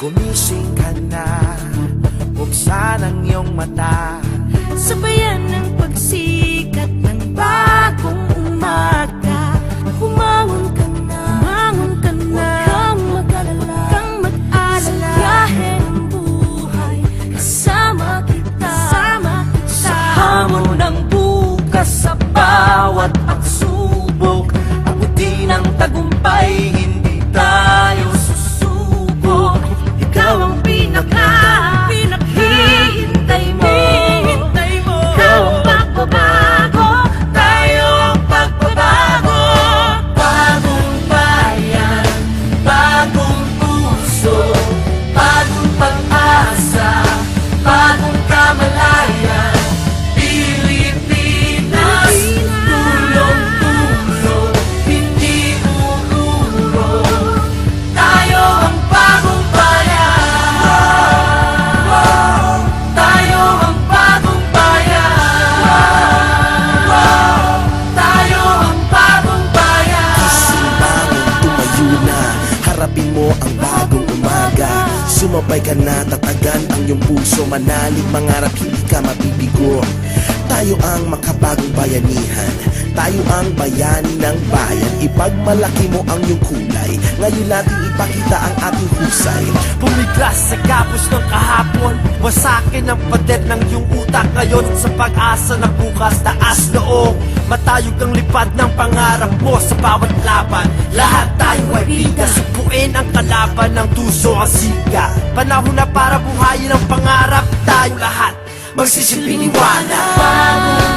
Gumising ka na, buksan ang iyong mata. Sabayan ng pagsikat ng bagong umaga. Humangon ka na, huwag kang mag-alala, huwag kang mag-alala. Sa biyahe ng buhay, kasama kita, sa hamon ng bukas, sa bawat pagsubok. Abutin ang tagumpay, hindi tayo susubok. Ikaw ang hihintay mo. Ikaw ang pagbabago, tayo ang pagbabago. Bagong bayan, bagong puso, bagong pag-asa, bagong kamalayan. Pilipinas, tulong-tulong, hindi uurong. Tayo ang bagong bayan. Tayo ang bagong bayan. Tayo ang bagong bayan. Gising bangon, tumayo na, harapin mo ang bagong umaga. Sumabay ka na, tatagan ang iyong puso. Manalig, mangarap, hindi ka mabibigo. Tayo ang makabagong bayanihan, tayo ang bayani ng bayan. Ipagmalaki mo ang iyong kulay, ngayon natin ipakita ang ating husay. Pumiglas sa gapos ng kahapon, wasakin ang pader ng iyong utak. Ngayon sa pag-asa ng bukas, taas noong matayog ang lipad ng pangarap mo. Sa bawat laban, lahat tayo ay bida. Subuin ang kalaban ng tuso ang siga. Panahon na para buhayin ang pangarap, tayo lahat magsisilbing liwanag.